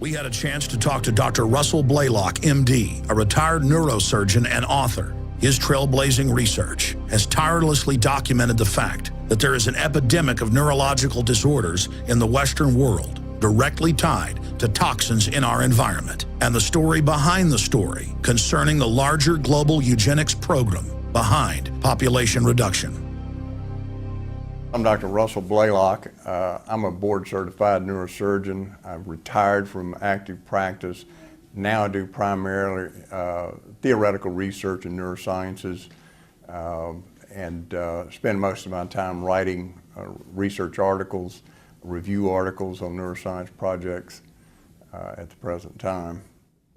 We had a chance to talk to Dr. Russell Blaylock, MD, a retired neurosurgeon and author. His trailblazing research has tirelessly documented the fact that there is an epidemic of neurological disorders in the Western world, directly tied to toxins in our environment, and the story behind the story concerning the larger global eugenics program behind population reduction. I'm Dr. Russell Blaylock. I'm a board-certified neurosurgeon. I've retired from active practice. Now I do primarily theoretical research in neurosciences and spend most of my time writing research articles, review articles on neuroscience projects at the present time.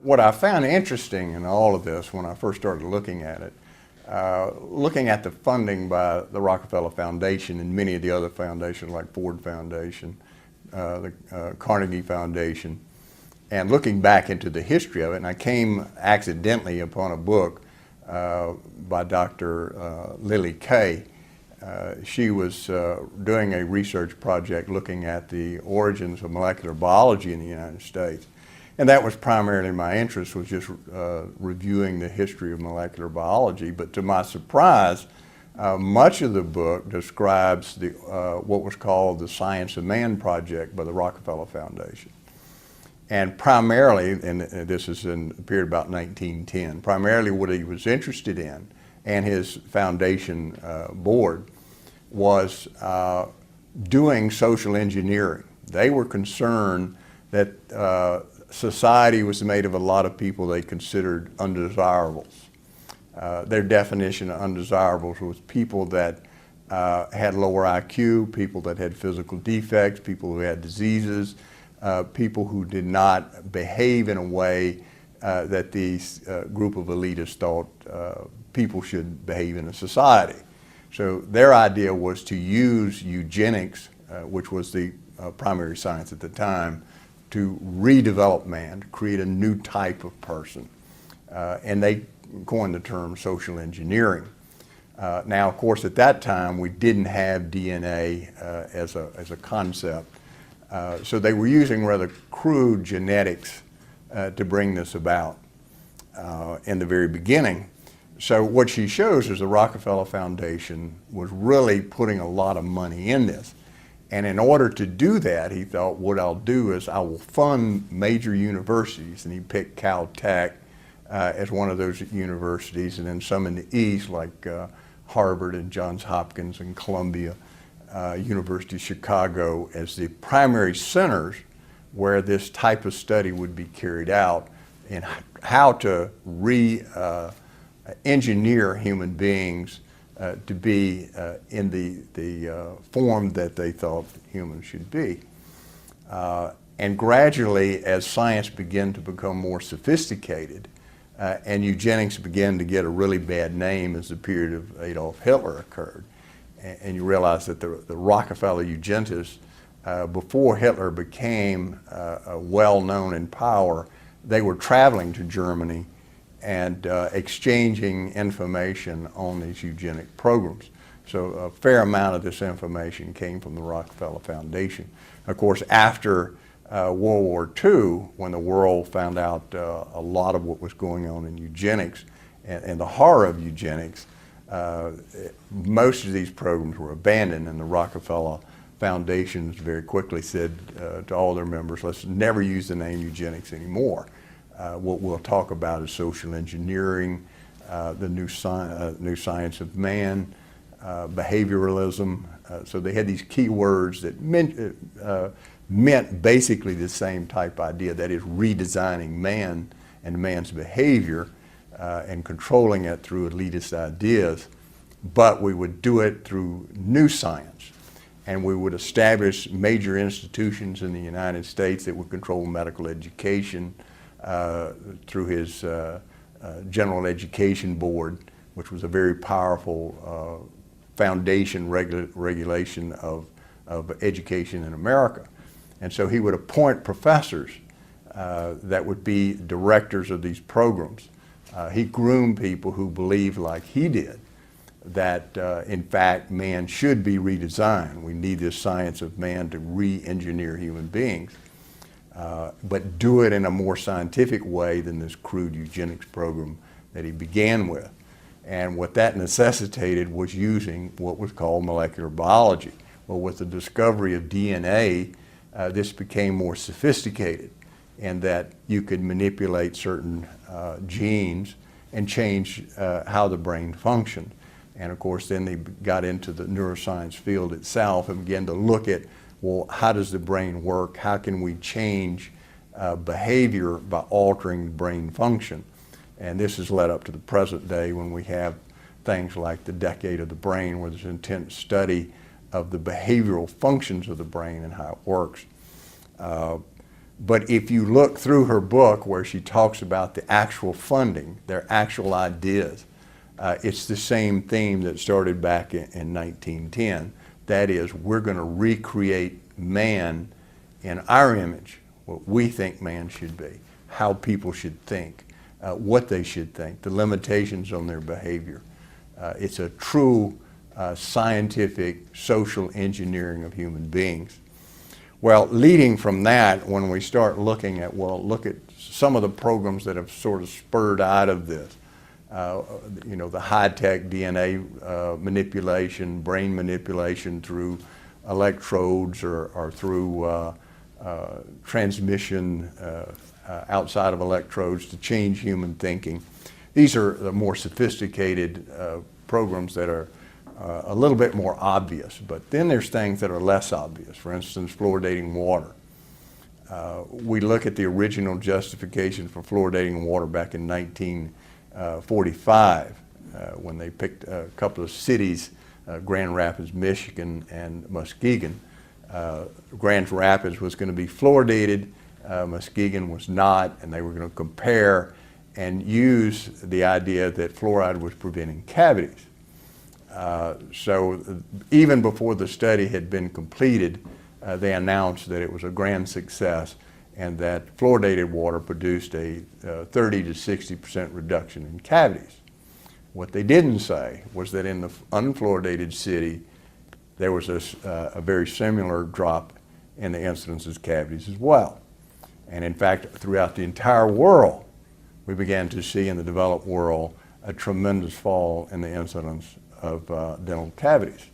What I found interesting in all of this when I first started looking at it, looking at the funding by the Rockefeller Foundation and many of the other foundations like Ford Foundation, the Carnegie Foundation, and looking back into the history of it, and I came accidentally upon a book by Dr. Lily Kay. She was doing a research project looking at the origins of molecular biology in the United States. And that was primarily my interest, was just reviewing the history of molecular biology. But to my surprise, much of the book describes what was called the Science of Man project by the Rockefeller Foundation. And primarily, and this is in the period about 1910, primarily what he was interested in, and his foundation board, was doing social engineering. They were concerned that society was made of a lot of people they considered undesirables. Their definition of undesirables was people that had lower IQ, people that had physical defects, people who had diseases, people who did not behave in a way that these group of elitists thought people should behave in a society. So their idea was to use eugenics, which was the primary science at the time, to redevelop man, to create a new type of person. And they coined the term social engineering. Now, of course, at that time, we didn't have DNA as a concept. So they were using rather crude genetics to bring this about in the very beginning. So what she shows is the Rockefeller Foundation was really putting a lot of money in this. And in order to do that, he thought, what I'll do is I will fund major universities, and he picked Caltech as one of those universities, and then some in the East like Harvard and Johns Hopkins and Columbia, University of Chicago as the primary centers where this type of study would be carried out and how to re-engineer human beings to be in the form that they thought humans should be. And gradually, as science began to become more sophisticated, and eugenics began to get a really bad name as the period of Adolf Hitler occurred, and you realize that the Rockefeller eugenicists, before Hitler became well-known in power, they were traveling to Germany and exchanging information on these eugenic programs. So a fair amount of this information came from the Rockefeller Foundation. Of course, after World War II, when the world found out a lot of what was going on in eugenics and the horror of eugenics, most of these programs were abandoned, and the Rockefeller Foundations very quickly said to all their members, let's never use the name eugenics anymore. What we'll talk about is social engineering, the new science of man, behavioralism. So they had these key words that meant basically the same type idea, that is redesigning man and man's behavior and controlling it through elitist ideas, but we would do it through new science. And we would establish major institutions in the United States that would control medical education, through his General Education Board, which was a very powerful foundation regulation of education in America. And so he would appoint professors that would be directors of these programs. He groomed people who believed, like he did, that in fact man should be redesigned. We need this science of man to re-engineer human beings. but do it in a more scientific way than this crude eugenics program that he began with. And what that necessitated was using what was called molecular biology. Well, with the discovery of DNA, this became more sophisticated in that you could manipulate certain genes and change how the brain functioned. And of course, then they got into the neuroscience field itself and began to look at, well, how does the brain work? How can we change behavior by altering brain function? And this has led up to the present day when we have things like the Decade of the Brain, where there's an intense study of the behavioral functions of the brain and how it works. But if you look through her book where she talks about the actual funding, their actual ideas, it's the same theme that started back in 1910. That is, we're going to recreate man in our image, what we think man should be, how people should think, what they should think, the limitations on their behavior. It's a true scientific social engineering of human beings. Well, leading from that, when we start looking at, well, look at some of the programs that have sort of spurred out of this, you know, the high-tech DNA manipulation, brain manipulation through electrodes or through transmission outside of electrodes to change human thinking. These are the more sophisticated programs that are a little bit more obvious, but then there's things that are less obvious. For instance, fluoridating water. We look at the original justification for fluoridating water back in 1945 when they picked a couple of cities, Grand Rapids, Michigan, and Muskegon. Grand Rapids was going to be fluoridated, Muskegon was not, and they were going to compare and use the idea that fluoride was preventing cavities. So even before the study had been completed, they announced that it was a grand success and that fluoridated water produced a 30 to 60% reduction in cavities. What they didn't say was that in the unfluoridated city, there was a very similar drop in the incidence of cavities as well. And in fact, throughout the entire world, we began to see in the developed world a tremendous fall in the incidence of dental cavities.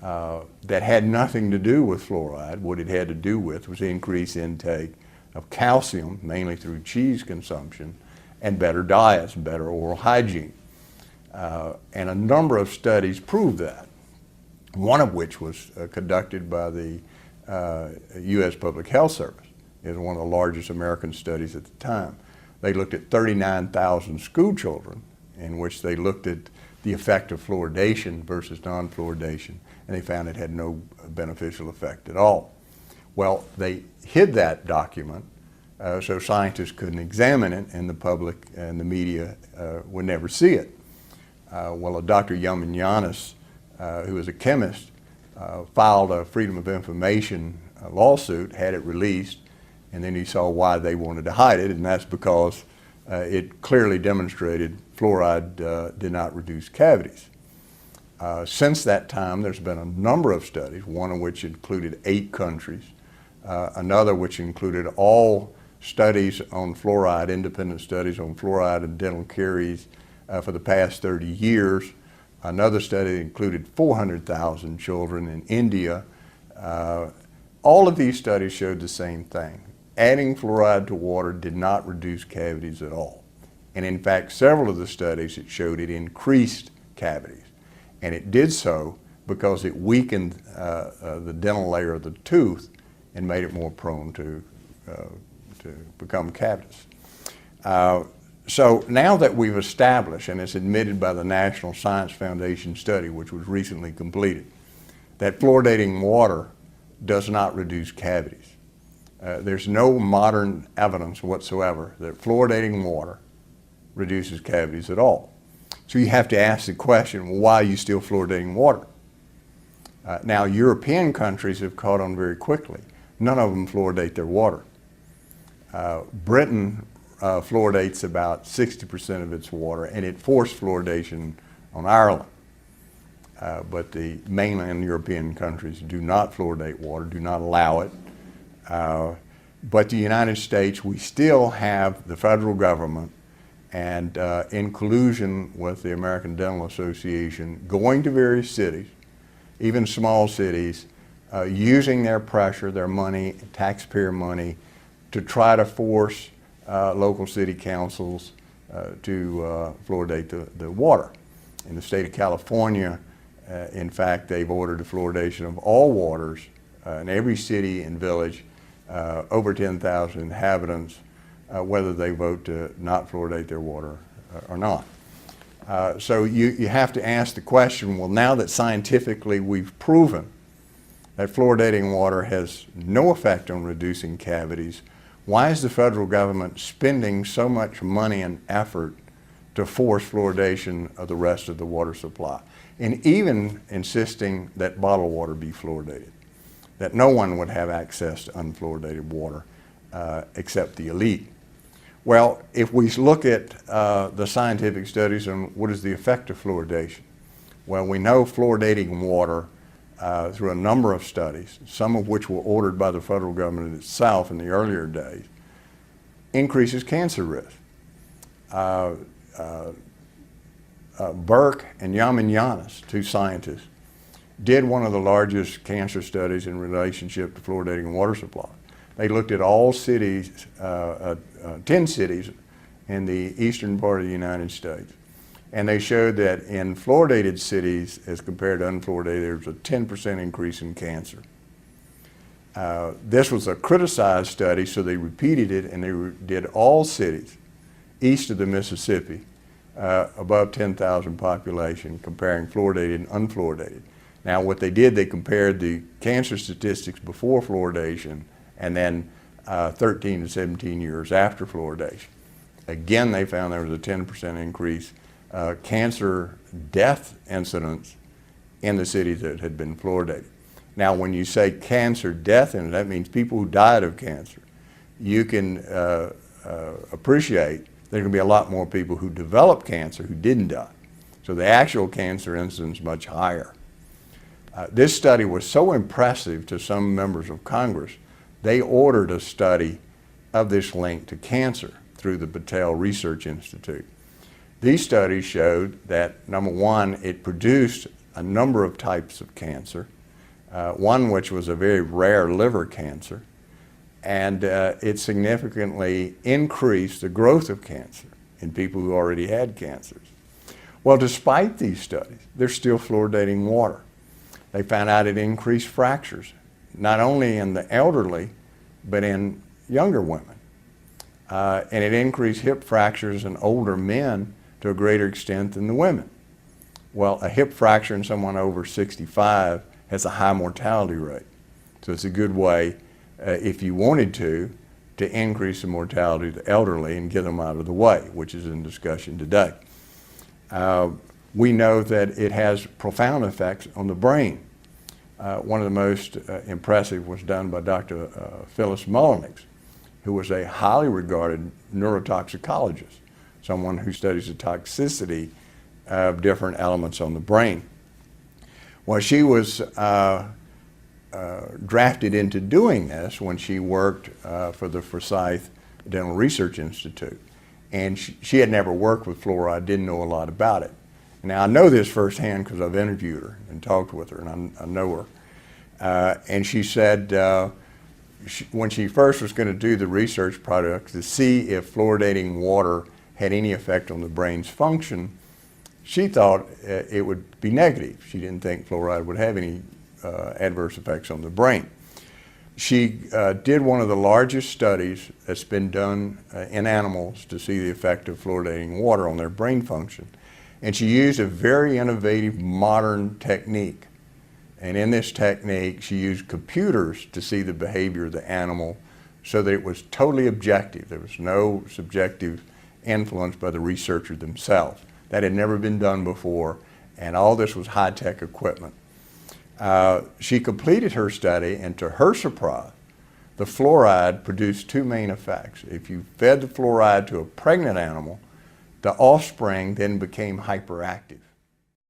That had nothing to do with fluoride. What it had to do with was increased intake of calcium, mainly through cheese consumption, and better diets, better oral hygiene. And a number of studies proved that, one of which was conducted by the U.S. Public Health Service. It was one of the largest American studies at the time. They looked at 39,000 school children in which they looked at the effect of fluoridation versus non-fluoridation, and they found it had no beneficial effect at all. Well, they hid that document so scientists couldn't examine it, and the public and the media would never see it. Well, Dr. Yamanianis, who was a chemist, filed a Freedom of Information lawsuit, had it released, and then he saw why they wanted to hide it, and that's because it clearly demonstrated fluoride did not reduce cavities. Since that time, there's been a number of studies, one of which included 8 countries, another which included all studies on fluoride, independent studies on fluoride and dental caries for the past 30 years. Another study included 400,000 children in India. All of these studies showed the same thing. Adding fluoride to water did not reduce cavities at all. And in fact, several of the studies it showed it increased cavities. And it did so because it weakened the dental layer of the tooth and made it more prone to become cavities. So now that we've established, and it's admitted by the National Science Foundation study, which was recently completed, that fluoridating water does not reduce cavities. There's no modern evidence whatsoever that fluoridating water reduces cavities at all. So you have to ask the question, well, why are you still fluoridating water? Now, European countries have caught on very quickly. None of them fluoridate their water. Britain fluoridates about 60% of its water, and it forced fluoridation on Ireland. But the mainland European countries do not fluoridate water, do not allow it. But the United States, we still have the federal government and in collusion with the American Dental Association going to various cities, even small cities, using their pressure, their money, taxpayer money, to try to force local city councils to fluoridate the water. In the state of California, in fact, they've ordered the fluoridation of all waters in every city and village over 10,000 inhabitants, whether they vote to not fluoridate their water or not. So you have to ask the question, well, now that scientifically we've proven that fluoridating water has no effect on reducing cavities, why is the federal government spending so much money and effort to force fluoridation of the rest of the water supply, and even insisting that bottled water be fluoridated, that no one would have access to unfluoridated water except the elite? Well, if we look at the scientific studies on what is the effect of fluoridation, well, we know fluoridating water through a number of studies, some of which were ordered by the federal government itself in the earlier days, increases cancer risk. Burke and Yamin, two scientists, did one of the largest cancer studies in relationship to fluoridating water supply. They looked at all cities, 10 cities in the eastern part of the United States. And they showed that in fluoridated cities, as compared to unfluoridated, there was a 10% increase in cancer. This was a criticized study, so they repeated it, and they did all cities east of the Mississippi, above 10,000 population, comparing fluoridated and unfluoridated. Now, what they did, they compared the cancer statistics before fluoridation and then 13 to 17 years after fluoridation. Again, they found there was a 10% increase cancer death incidence in the cities that had been fluoridated. Now, when you say cancer death incidence, that means people who died of cancer. You can appreciate there's going to be a lot more people who develop cancer who didn't die. So the actual cancer incidence is much higher. This study was so impressive to some members of Congress, they ordered a study of this link to cancer through the Battelle Research Institute. These studies showed that, number one, it produced a number of types of cancer, one which was a very rare liver cancer, and it significantly increased the growth of cancer in people who already had cancers. Well, despite these studies, they're still fluoridating water. They found out it increased fractures, not only in the elderly, but in younger women. And it increased hip fractures in older men to a greater extent than the women. Well, a hip fracture in someone over 65 has a high mortality rate. So it's a good way, if you wanted to increase the mortality of the elderly and get them out of the way, which is in discussion today. We know that it has profound effects on the brain. One of the most impressive was done by Dr. Phyllis Mullenix, who was a highly regarded neurotoxicologist, someone who studies the toxicity of different elements on the brain. Well, she was drafted into doing this when she worked for the Forsyth Dental Research Institute. And she had never worked with fluoride, didn't know a lot about it. Now, I know this firsthand because I've interviewed her and talked with her, and I know her. And she said when she first was going to do the research project to see if fluoridating water had any effect on the brain's function, she thought it would be negative. She didn't think fluoride would have any adverse effects on the brain. She did one of the largest studies that's been done in animals to see the effect of fluoridating water on their brain function. And she used a very innovative modern technique. And in this technique, she used computers to see the behavior of the animal so that it was totally objective. There was no subjective influence by the researcher themselves. That had never been done before, and all this was high-tech equipment. She completed her study, and to her surprise, the fluoride produced two main effects. If you fed the fluoride to a pregnant animal, the offspring then became hyperactive.